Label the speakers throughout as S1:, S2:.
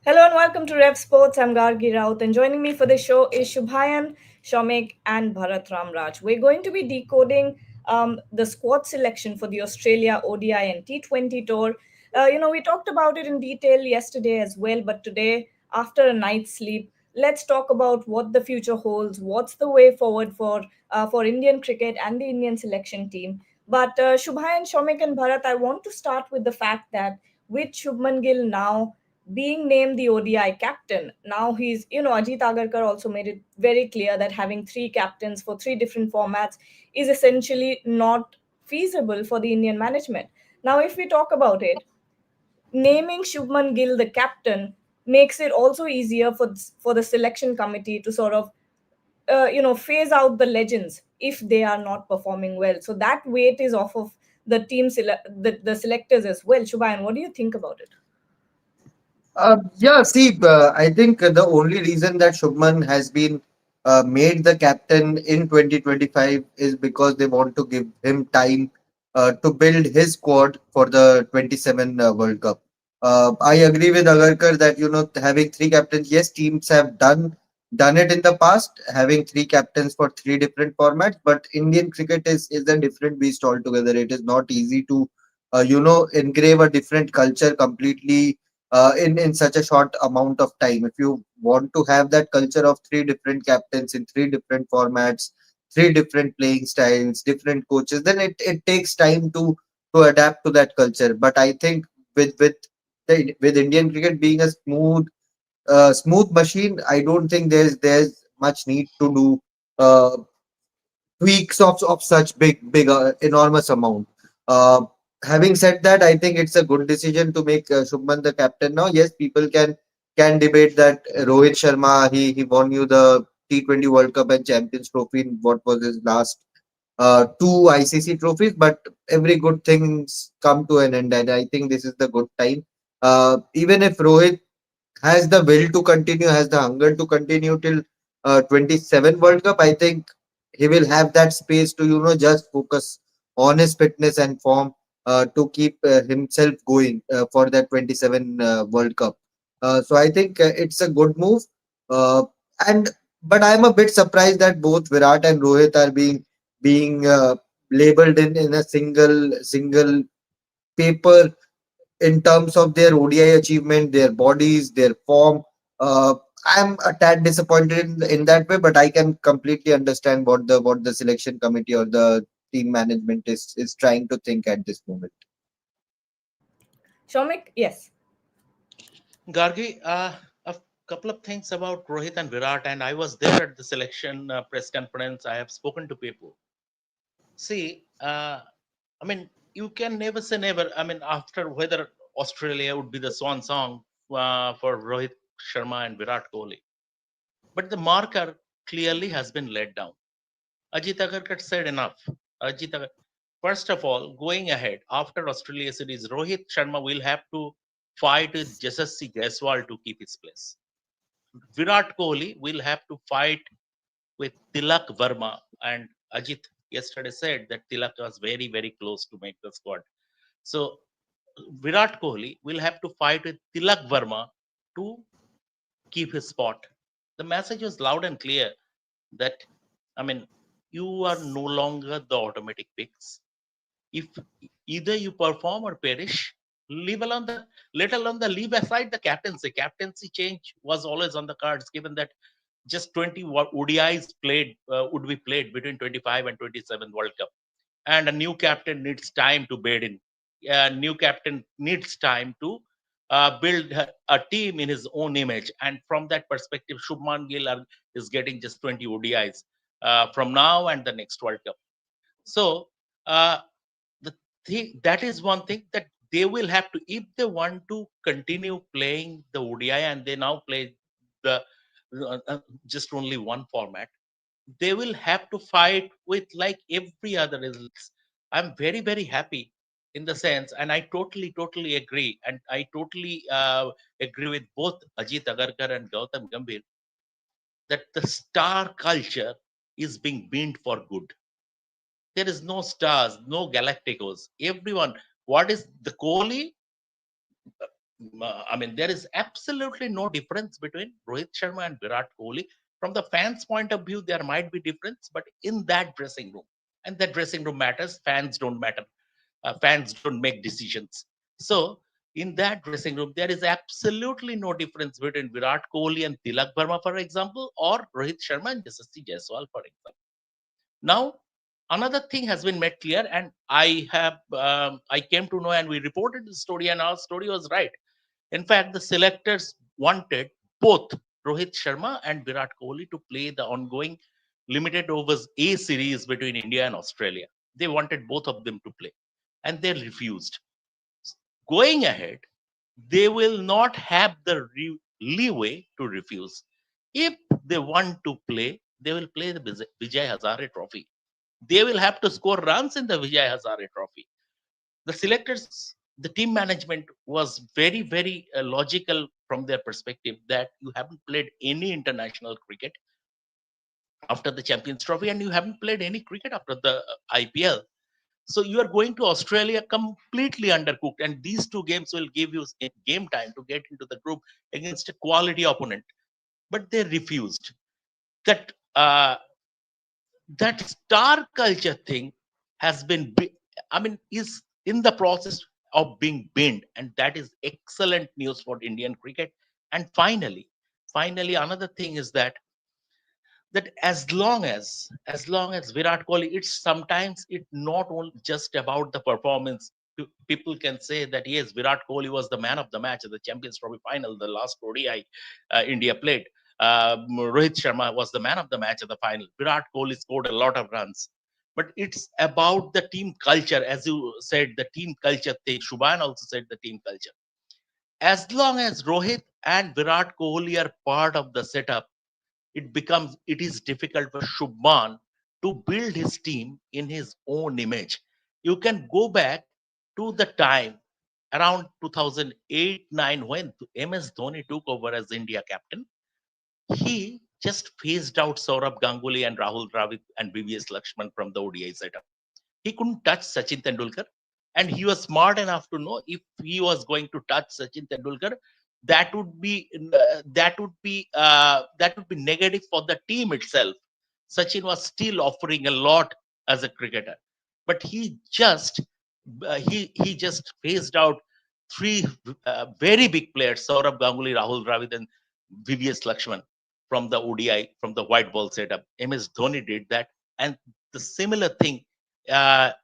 S1: Hello and welcome to Rev Sports. I'm Gargi Raut, and joining me for the show is Shubhayan, Shomik, and Bharat Ramraj. We're going to be decoding the squad selection for the Australia ODI and T20 tour. We talked about it in detail yesterday as well, but today, after a night's sleep, let's talk about what the future holds. What's the way forward for Indian cricket and the Indian selection team? But Shubhayan, Shomik, and Bharat, I want to start with the fact that with Shubman Gill now being named the ODI captain. Now Ajit Agarkar also made it very clear that having three captains for three different formats is essentially not feasible for the Indian management. Now, if we talk about it, naming Shubman Gill the captain makes it also easier for the selection committee to sort of phase out the legends if they are not performing well. So that weight is off of the selectors as well. Shubhayan, what do you think about it?
S2: Yeah, see, I think the only reason that Shubman has been made the captain in 2025 is because they want to give him time to build his squad for the 27 World Cup. I agree with Agarkar that having three captains, yes, teams have done it in the past, having three captains for three different formats. But Indian cricket is a different beast altogether. It is not easy to engrave a different culture completely in such a short amount of time. If you want to have that culture of three different captains in three different formats, three different playing styles, different coaches, then it takes time to adapt to that culture. But I think with Indian cricket being a smooth machine, I don't think there's much need to do uh, tweaks of such big enormous amount. Uh, Having said that, I think it's a good decision to make Shubman the captain now. Yes, people can debate that Rohit Sharma he won you the T20 World Cup and Champions Trophy in what was his last two ICC trophies, but every good things come to an end, and I think this is the good time. Even if Rohit has the will to continue, has the hunger to continue till 27 World Cup, I think he will have that space to just focus on his fitness and form to keep himself going for that 27 World Cup. So I think it's a good move. Uh, and but I'm a bit surprised that both Virat and Rohit are being labeled in a single paper in terms of their ODI achievement, their bodies, their form. Uh, I'm a tad disappointed in that way, but I can completely understand what the selection committee or the team management is trying to think at this moment.
S1: Shomik, yes.
S3: Gargi, a couple of things about Rohit and Virat, and I was there at the selection press conference. I have spoken to people. See, I mean, you can never say never. I mean, after whether Australia would be the swan song for Rohit Sharma and Virat Kohli, but the marker clearly has been let down. Ajit Agarkar said enough. Ajit Agar- First of all, going ahead after Australia series, Rohit Sharma will have to fight with Yashasvi Jaiswal to keep his place. Virat Kohli will have to fight with Tilak Verma, and Ajit yesterday said that Tilak was very close to make the squad. So Virat Kohli will have to fight with Tilak Verma to keep his spot. The message was loud and clear that, I mean, you are no longer the automatic picks. If either you perform or perish, leave alone the let alone the leave aside the captaincy. Captaincy change was always on the cards, given that just 20 ODIs played would be played between 25 and 27 World Cup, and a new captain needs time to bed in. A new captain needs time to build a team in his own image, and from that perspective, Shubman Gill is getting just 20 ODIs from now and the next World Cup. So uh, the that is one thing that they will have to, if they want to continue playing the ODI and they now play the just only one format, they will have to fight with like every other results. I'm very happy in the sense, and I totally agree, and I totally agree with both Ajit Agarkar and Gautam Gambhir that the star culture is being banned for good. There is no stars, no galacticos. Everyone, what is the Kohli? I mean, there is absolutely no difference between Rohit Sharma and Virat Kohli. From the fans' point of view, there might be difference, but in that dressing room, and that dressing room matters. Fans don't matter. Fans don't make decisions. So, in that dressing room, there is absolutely no difference between Virat Kohli and Tilak Verma, for example, or Rohit Sharma and Yashasvi Jaiswal, for example. Now, another thing has been made clear, and I came to know, and we reported the story, and our story was right. In fact, the selectors wanted both Rohit Sharma and Virat Kohli to play the ongoing limited overs A series between India and Australia. They wanted both of them to play, and they refused. Going ahead, they will not have the leeway to refuse. If they want to play, they will play the Vijay Hazare Trophy. They will have to score runs in the Vijay Hazare Trophy. The selectors, the team management was very, very logical from their perspective that you haven't played any international cricket after the Champions Trophy and you haven't played any cricket after the IPL. So you are going to Australia completely undercooked, and these two games will give you game time to get into the group against a quality opponent. But they refused. That that star culture thing has been, I mean, is in the process of being binned, and that is excellent news for Indian cricket. And finally, another thing is that as long as Virat Kohli, it's sometimes it not only just about the performance. People can say that yes, Virat Kohli was the man of the match at the Champions Trophy final, the last ODI India played. Rohit Sharma was the man of the match at the final. Virat Kohli scored a lot of runs, but it's about the team culture, as you said, the team culture thing. Shubhan also said the team culture. As long as Rohit and Virat Kohli are part of the setup, it is difficult for Shubman to build his team in his own image. You can go back to the time around 2008-9 when MS Dhoni took over as India captain. He just phased out Saurabh Ganguly and Rahul Dravid and VVS Lakshman from the ODI setup. He couldn't touch Sachin Tendulkar, and he was smart enough to know if he was going to touch Sachin Tendulkar, that would be negative for the team itself. Sachin was still offering a lot as a cricketer, but he just phased out three very big players: Saurabh Ganguly, Rahul Dravid, and VVS Lakshman from the ODI, from the white ball setup. MS Dhoni did that, and the similar thing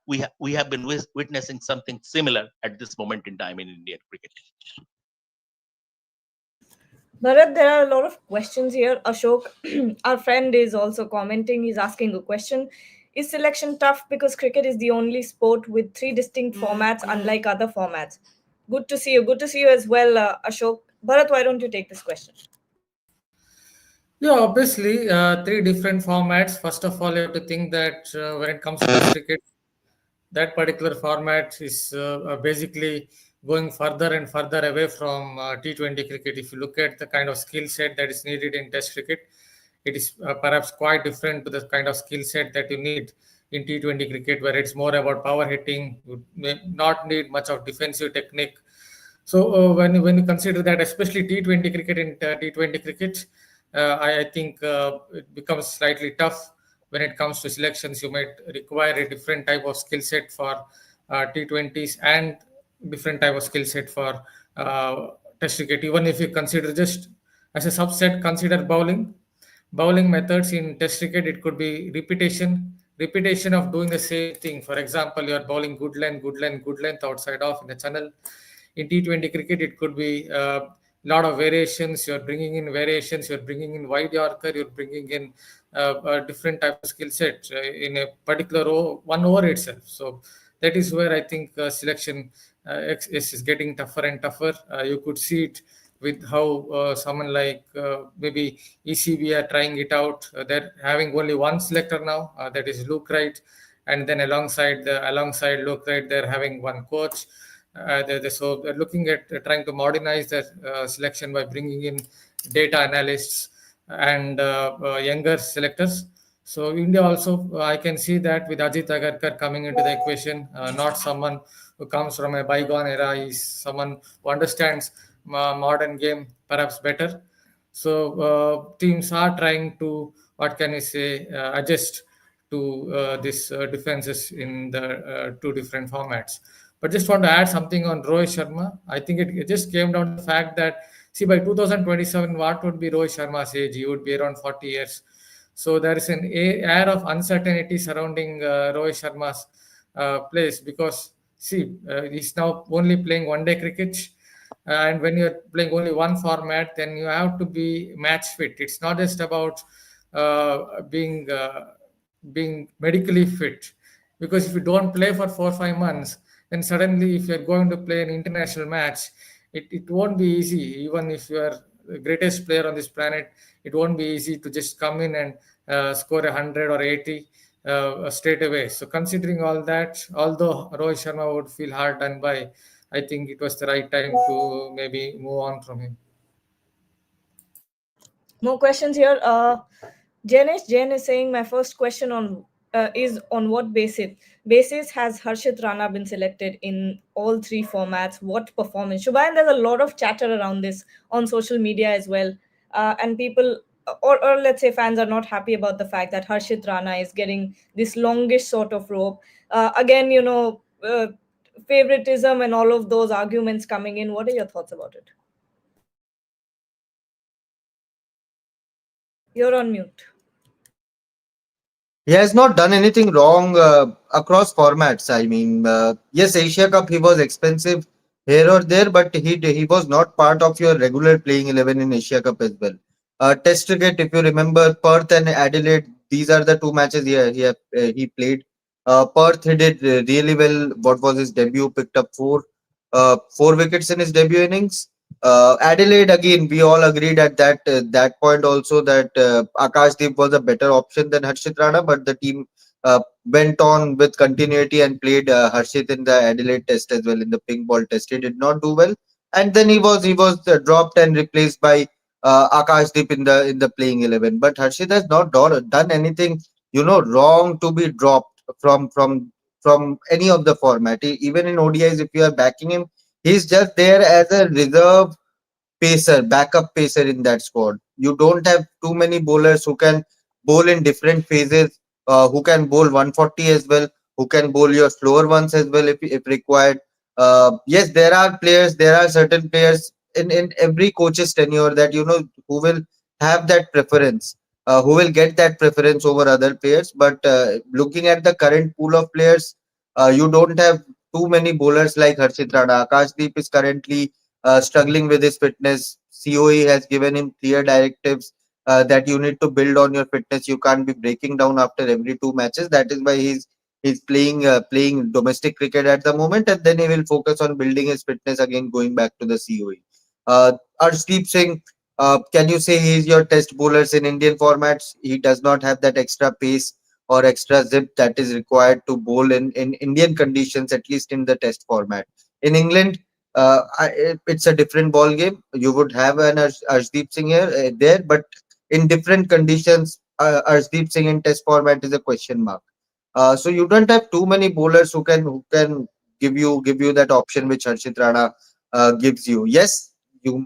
S3: we have been witnessing something similar at this moment in time in Indian cricket.
S1: Bharat, there are a lot of questions here. Ashok, our friend, is also commenting. He's asking a question. Is selection tough because cricket is the only sport with three distinct formats, unlike other formats? Good to see you. Good to see you as well, Ashok. Bharat, why don't you take this question?
S4: Yeah, obviously, three different formats. First of all, you have to think that when it comes to Test cricket, that particular format is basically going further and further away from T20 cricket. If you look at the kind of skill set that is needed in Test cricket, it is perhaps quite different to the kind of skill set that you need in T20 cricket, where it's more about power hitting. You may not need much of defensive technique. So when you consider that, especially T20 cricket, in T20 cricket, I think it becomes slightly tough when it comes to selections. You might require a different type of skill set for T20s and different type of skill set for Test cricket. Even if you consider just as a subset, consider bowling methods in Test cricket. It could be repetition of doing the same thing. For example, you are bowling good length outside off in the channel. In T20 cricket, it could be a lot of variations. You're bringing in variations. You're bringing in wide Yorker. You're bringing in a different type of skill set in a particular one over itself. So that is where I think selection is getting tougher and tougher. You could see it with how someone like maybe ECB are trying it out. They're having only one selector now, that is Luke Wright, and then alongside Luke Wright, they're having one coach. So they're looking at trying to modernize their selection by bringing in data analysts and younger selectors. So India also, I can see that with Ajit Agarkar coming into the equation, not someone who comes from a bygone era. He's someone who understands modern game perhaps better. So teams are trying to, what can I say, adjust to this defenses in the two different formats. But just want to add something on Rohit Sharma. I think it just came down to the fact that, see, by 2027, what would be Rohit Sharma's age? He would be around 40 years. So there is an air of uncertainty surrounding Rohit Sharma's place, because see, he's now only playing one day cricket, and when you're playing only one format, then you have to be match fit. It's not just about being medically fit, because if you don't play for 4 or 5 months, then suddenly if you're going to play an international match, it won't be easy. Even if you are the greatest player on this planet, it won't be easy to just come in and score 100 or 80 straight away. So considering all that, although Rohit Sharma would feel hard done by, I think it was the right time to maybe move on from him.
S1: More questions here. Jen is saying my first question on is on what basis has Harshit Rana been selected in all three formats? What performance? Shubhayan, there's a lot of chatter around this on social media as well, and people or let's say fans are not happy about the fact that Harshit Rana is getting this longish sort of rope. Again, favoritism and all of those arguments coming in. What are your thoughts about it? You're on mute.
S2: He has not done anything wrong across formats. I mean, yes, Asia Cup he was expensive here or there, but he was not part of your regular playing 11 in Asia Cup as well. Test cricket, if you remember, Perth and Adelaide, these are the two matches he played. Perth he did really well. What was his debut? Picked up four wickets in his debut innings. Adelaide again, we all agreed at that point also that Akashdeep was a better option than Harshit Rana, but the team went on with continuity and played Harshit in the Adelaide Test as well. In the pink ball Test, he did not do well, and then he was dropped and replaced by Akashdeep in the playing 11. But Harshit has not done anything wrong to be dropped from any of the format. Even in ODIs, if you are backing him, he's just there as a reserve pacer, backup pacer in that squad. You don't have too many bowlers who can bowl in different phases, who can bowl 140 as well, who can bowl your slower ones as well if required. Yes, there are certain players in every coach's tenure that who will have that preference, who will get that preference over other players. But looking at the current pool of players, you don't have too many bowlers like Harshit Rana. Akashdeep is currently struggling with his fitness. COE has given him clear directives that you need to build on your fitness. You can't be breaking down after every two matches. That is why he's playing domestic cricket at the moment, and then he will focus on building his fitness again, going back to the COE. Arshdeep Singh, can you say he is your test bowlers in Indian formats? He does not have that extra pace or extra zip that is required to bowl in Indian conditions, at least in the test format. In England, it's a different ball game. You would have an Arshdeep Singh there, but in different conditions, Arshdeep Singh in Test format is a question mark. So you don't have too many bowlers who can give you that option which Harshit Rana gives you. Yes, you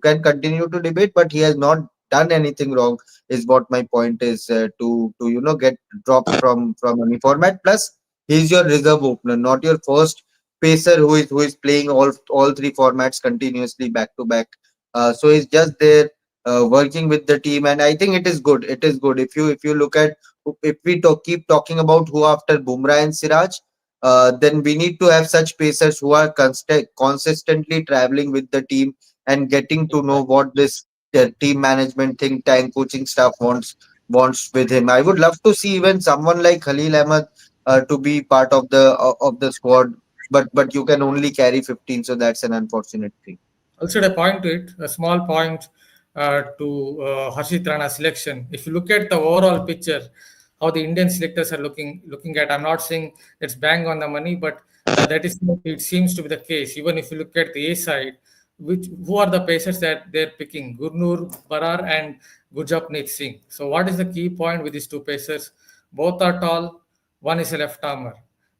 S2: can continue to debate, but he has not done anything wrong. Is what my point is, to get dropped from any format. Plus, he's your reserve opener, not your first pacer who is playing all three formats continuously back to back. So he's just there working with the team, and I think it is good. It is good if you look at, if we keep talking about who after Bumrah and Siraj, then we need to have such pacers who are consistently traveling with the team and getting to know what this team management, think tank, coaching staff wants with him. I would love to see even someone like Khalil Ahmed to be part of the squad, but you can only carry 15, so that's an unfortunate thing.
S4: Also, a point to it, a small point to Harshit Rana selection. If you look at the overall picture, how the Indian selectors are looking at, I'm not saying it's bang on the money, but that is, it seems to be the case. Even if you look at the A side, who are the pacers that they're picking? Gurnur Barar and Gurjapneet Singh. So what is the key point with these two pacers? Both are tall. One is a left armer.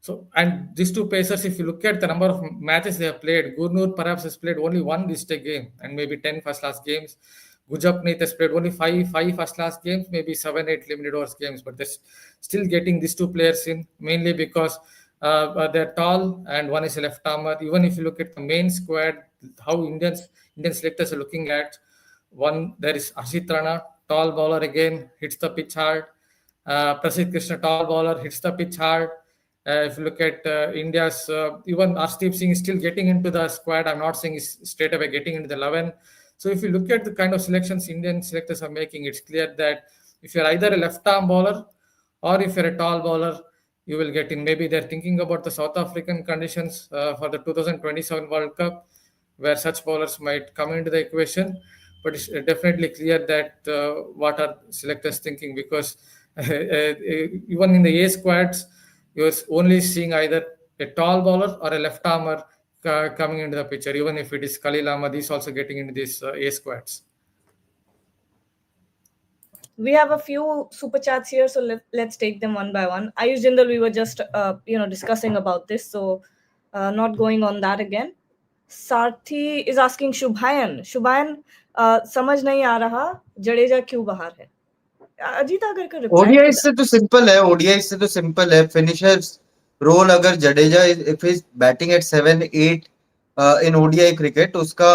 S4: So, and these two pacers, if you look at the number of matches they have played, Gurnur perhaps has played only one List A game and maybe 10 first class games. Gujapneet has played only five first class games, maybe 7, 8 limited overs games, but they're still getting these two players in mainly because they're tall and one is a left armer. Even if you look at the main squad, how Indian selectors are looking at one, there is Harshit Rana, tall bowler again, hits the pitch hard. Prasidh Krishna, tall bowler, hits the pitch hard. If you look at India's, even Arshdeep Singh is still getting into the squad. I'm not saying he's straight away getting into the 11. So if you look at the kind of selections Indian selectors are making, it's clear that if you're either a left arm bowler or if you're a tall bowler, you will get in. Maybe they're thinking about the South African conditions for the 2027 World Cup, where such bowlers might come into the equation. But it's definitely clear that what are selectors thinking, because even in the A squads, you're only seeing either a tall bowler or a left armer coming into the picture. Even if it is Khalil Ahmad, he's also getting into these A squads.
S1: We have a few super chats here, so let's take them one by one. Ayush Jindal, we were just discussing about this, so not going on that again. Sarthi is asking Shubhayan, समझ नहीं आ रहा जडेजा क्यों बाहर है? अजीत अगर का reply to
S2: ODI
S1: that.
S2: से तो सिंपल है, ओडीआई से तो सिंपल है, फिनिशर्स रोल अगर Jadeja if is batting at 7-8 in ODI cricket, उसका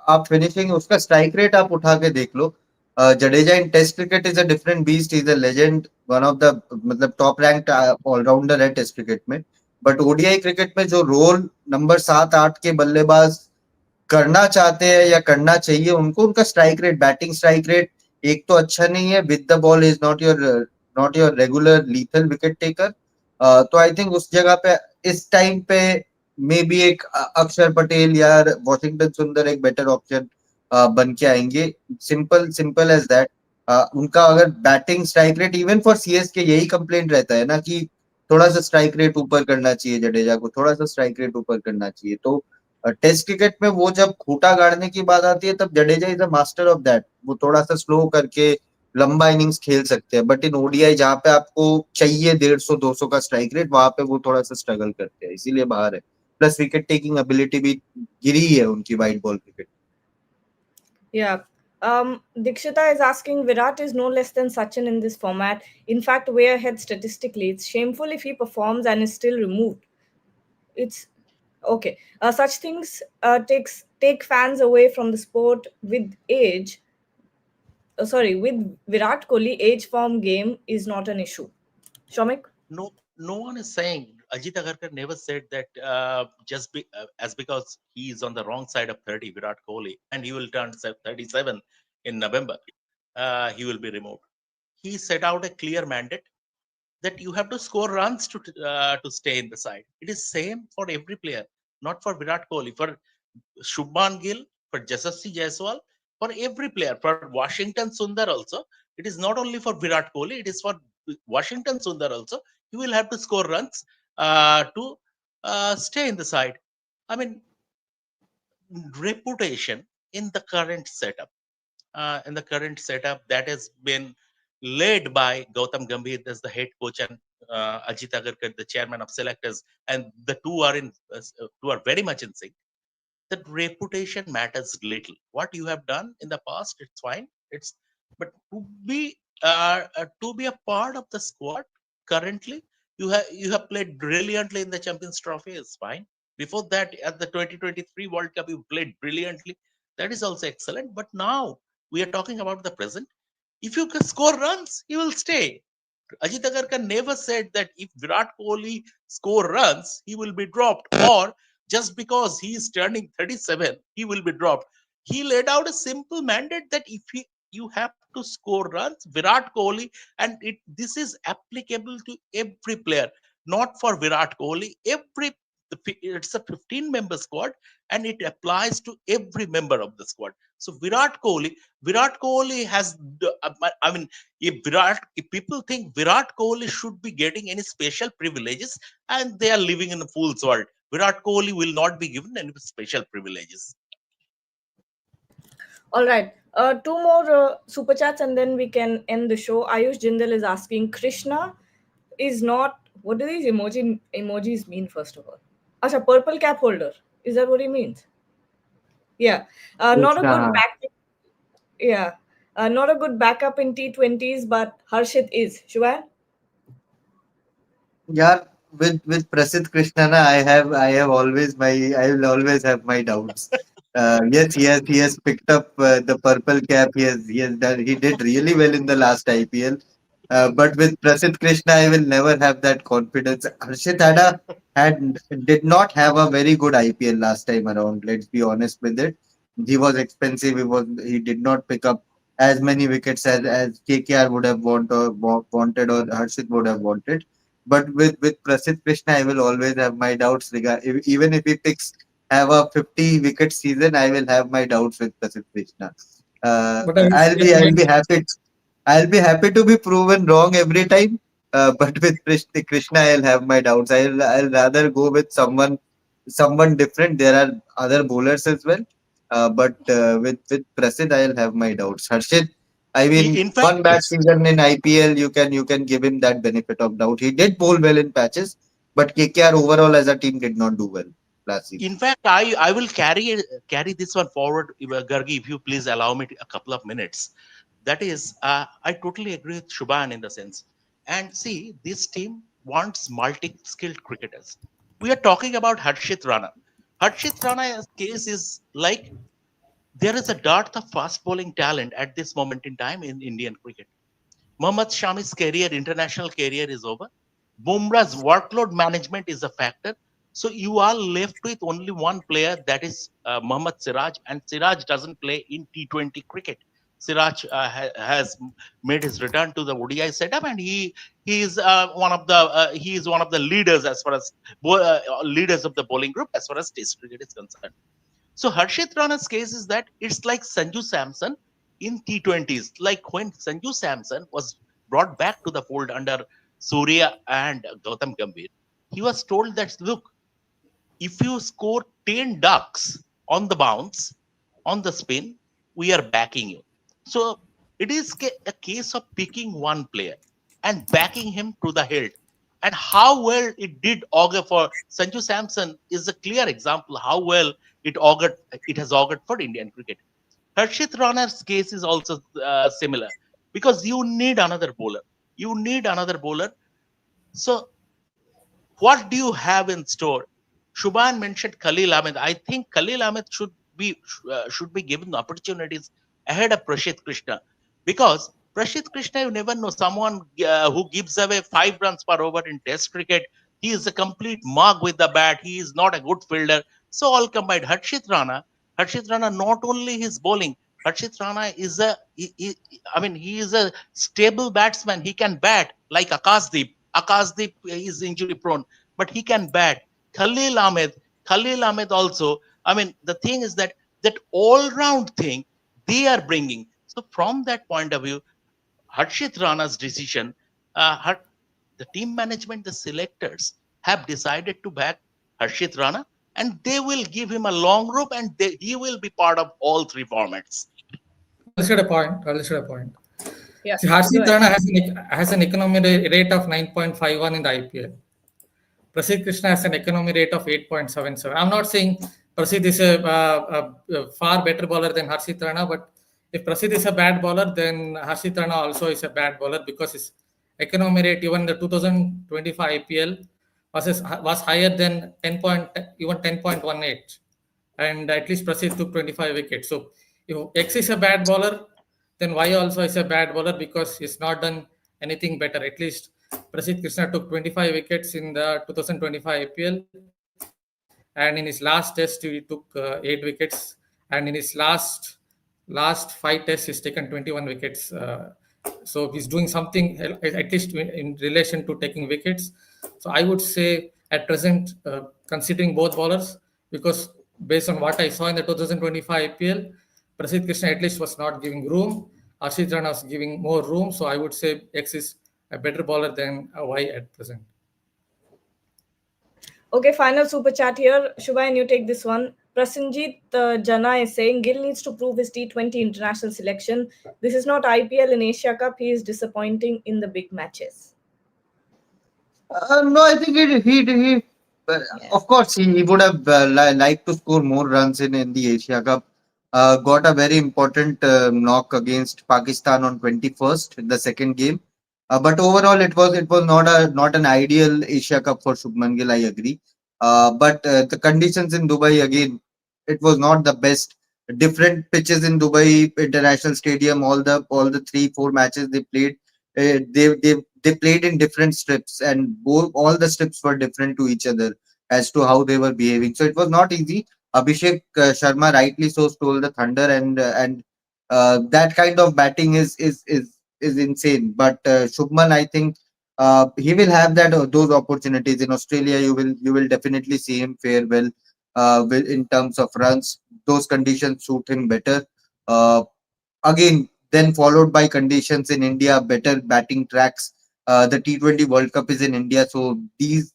S2: आप फिनिशिंग, उसका स्ट्राइक रेट आप उठा के देख लो. Jadeja in test cricket is a different beast, is a legend, one of the मतलब टॉप रैंक्ड ऑलराउंडर है टेस्ट क्रिकेट में. बट ओडीआई क्रिकेट में जो रोल नंबर 7-8 के बल्लेबाज करना चाहते हैं या करना चाहिए उनको, उनका strike rate, batting strike rate एक तो अच्छा नहीं है. With the ball is not your regular lethal wicket taker. तो आई थिंक उस जगह पे इस टाइम पे मे बी एक अक्षर पटेल या वॉशिंगटन सुंदर एक बेटर ऑप्शन बन के आएंगे. Simple simple as that. उनका अगर batting strike rate, even for CSK यही कंप्लेंट रहता है ना कि थोड़ा सा स्ट्राइक रेट ऊपर करना चाहिए, जडेजा को थोड़ा सा स्ट्राइक रेट ऊपर करना चाहिए. तो टेस्ट क्रिकेट में वो जब खूंटा गाड़ने की बात आती है तब Jadeja is a master of that. वो थोड़ा सा स्लो करके लंबा इनिंग्स खेल सकते हैं, बट इन ओडीआई जहां पे आपको चाहिए 150-200 का स्ट्राइक रेट, वहां पे वो थोड़ा सा स्ट्रगल करते हैं, इसीलिए बाहर है. प्लस विकेट टेकिंग एबिलिटी भी गिरी है उनकी white ball cricket.
S1: Yeah. Dikshita is asking, Virat is no less than Sachin in this format. In fact, way ahead statistically. It's shameful if he performs and is still removed. It's okay. Such things take fans away from the sport with age. With Virat Kohli, age form game is not an issue. Shomik?
S3: No one is saying. Ajit Agarkar never said that as because he is on the wrong side of 30, Virat Kohli, and he will turn 37 in November, he will be removed. He set out a clear mandate that you have to score runs to stay in the side. It is same for every player, not for Virat Kohli, for Shubman Gill, for Yashasvi Jaiswal, for every player, for Washington Sundar also. It is not only for Virat Kohli, it is for Washington Sundar also. You will have to score runs to stay in the side. I mean, reputation in the current setup, that has been led by Gautam Gambhir as the head coach and Ajit Agarkar, the chairman of selectors, and the two are very much in sync. That reputation matters little. What you have done in the past, it's fine. But to be a part of the squad currently, you have played brilliantly in the Champions Trophy, is fine. Before that, at the 2023 World Cup, you played brilliantly. That is also excellent. But now we are talking about the present. If you can score runs, you will stay. Ajit Agarkar never said that if Virat Kohli score runs, he will be dropped, or just because he is turning 37, he will be dropped. He laid out a simple mandate that if you have to score runs, Virat Kohli, and this is applicable to every player, not for Virat Kohli. It's a 15-member squad, and it applies to every member of the squad. So Virat Kohli has. I mean, if people think Virat Kohli should be getting any special privileges, and they are living in a fool's world. Virat Kohli will not be given any special privileges.
S1: All right. Two more super chats and then we can end the show. Ayush Jindal is asking, Krishna is not What do these emojis mean, first of all? Acha, purple cap holder. Is that what he means? Yeah. Not a good
S2: Krishna.
S1: back. Yeah. Not a good backup in T20s, but Harshit is. Shubhan?
S2: Yeah, with Prasidh Krishnana, I have always I will always have my doubts. Yes, he has picked up the purple cap. He has done he did really well in the last IPL. But with Prasidh Krishna, I will never have that confidence. Harshit did not have a very good IPL last time around. Let's be honest with it. He was expensive. He did not pick up as many wickets as KKR would have wanted or Harshit would have wanted. But with Prasidh Krishna, I will always have my doubts even if he picks have a 50 wicket season, I will have my doubts with Prasidh Krishna.
S4: But I would say
S2: I'll be happy. I'll be happy to be proven wrong every time. But with Krishna, I'll have my doubts. I'll rather go with someone different. There are other bowlers as well. But with Prasid, I'll have my doubts. Harshit, I mean,
S3: In fact,
S2: one bad season in IPL, you can give him that benefit of doubt. He did bowl well in patches, but KKR overall as a team did not do well last season.
S3: I will carry this one forward, Gargi, if you please allow me a couple of minutes. That is, I totally agree with Shubhan in the sense. And see, this team wants multi-skilled cricketers. We are talking about Harshit Rana. Harshit Rana's case is like there is a dearth of fast bowling talent at this moment in time in Indian cricket. Mohammad Shami's career, international career is over. Bumrah's workload management is a factor. So you are left with only one player, that is Mohammad Siraj, and Siraj doesn't play in T20 cricket. Siraj has made his return to the ODI setup, and he is one of the leaders as far as leaders of the bowling group as far as Test cricket is concerned. So Harshit Rana's case is that it's like Sanju Samson in T20s. Like when Sanju Samson was brought back to the fold under Surya and Gautam Gambhir, he was told that, look, if you score 10 ducks on the bounce, on the spin, we are backing you. So it is a case of picking one player and backing him to the hilt. And how well it did augur for Sanju Samson is a clear example how well it has augured for Indian cricket. Harshit Rana's case is also similar because you need another bowler. You need another bowler. So what do you have in store? Shubhan mentioned Khalil Ahmed. I think Khalil Ahmed should be given opportunities ahead of Prashit Krishna because Prashit Krishna, you never know, someone who gives away 5 runs per over in Test cricket. He is a complete mug with the bat. He is not a good fielder. So all combined, Harshit Rana, not only his bowling, Harshit Rana is he is a stable batsman. He can bat like Akashdeep. Akashdeep is injury prone, but he can bat. Khalil Ahmed, Khalil Ahmed also. I mean, the thing is that all-round thing they are bringing. So from that point of view, Harshit Rana's decision, the team management, the selectors have decided to back Harshit Rana, and they will give him a long rope, and he will be part of all three formats.
S4: I'll state a point. I'll state a point.
S1: Yeah.
S4: See,
S1: Go
S4: Harshit
S1: ahead.
S4: Rana has an economy rate of 9.51 in the IPL. Prasidh Krishna has an economy rate of 8.77. I'm not saying Prasidh is a far better bowler than Harshit Rana, but if Prasidh is a bad bowler, then Harshit Rana also is a bad bowler because his economy rate, even the 2025 IPL, was higher than 10.18, and at least Prasidh took 25 wickets. So if X is a bad bowler, then Y also is a bad bowler because he's not done anything better. At least Prasidh Krishna took 25 wickets in the 2025 IPL, and in his last test he took 8 wickets, and in his last 5 tests he's taken 21 wickets. So he's doing something at least in relation to taking wickets. So I would say at present, considering both bowlers, because based on what I saw in the 2025 IPL, Prasidh Krishna at least was not giving room. Ashit Rana was giving more room. So I would say X is a better bowler than a Y at present.
S1: Okay, final super chat here. Shubhayan, you take this one. Prasenjit Jana is saying Gill needs to prove his T20 international selection. This is not IPL and Asia Cup. He is disappointing in the big matches.
S2: No, I think uh,
S1: Yeah.
S2: of course, he would have liked to score more runs in the Asia Cup. Got a very important knock against Pakistan on 21st, the second game. But overall, it was not an ideal Asia Cup for Shubman Gill. I agree. But the conditions in Dubai again, it was not the best. Different pitches in Dubai International Stadium. All the 3-4 matches they played, they played in different strips, and all the strips were different to each other as to how they were behaving. So it was not easy. Abhishek Sharma rightly so stole the thunder, and that kind of batting is insane. But Shubman, I think he will have those opportunities in Australia. You will definitely see him fare well in terms of runs. Those conditions suit him better. Uh, Again, then followed by conditions in India, better batting tracks. The T20 World Cup is in India, so these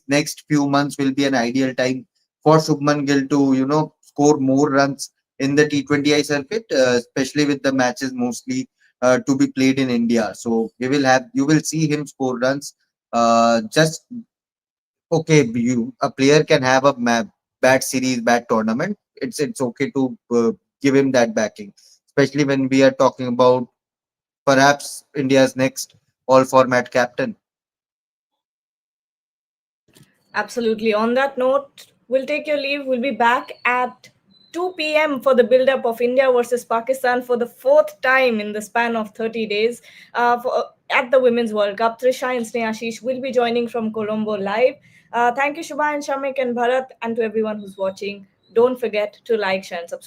S2: next few months will be an ideal time for Shubman Gill to score more runs in the T20I circuit, especially with the matches mostly to be played in India. So you will see him score runs. Just okay, a player can have a bad series, bad tournament. It's okay to give him that backing, especially when we are talking about perhaps India's next all format captain.
S1: Absolutely. On that note, we'll take your leave. We'll be back at 2 p.m. for the build up of India versus Pakistan for the fourth time in the span of 30 days at the Women's World Cup. Trisha and Snehashish will be joining from Colombo live. Thank you, Shubha and Shamik and Bharat, and to everyone who's watching. Don't forget to like, share, and subscribe.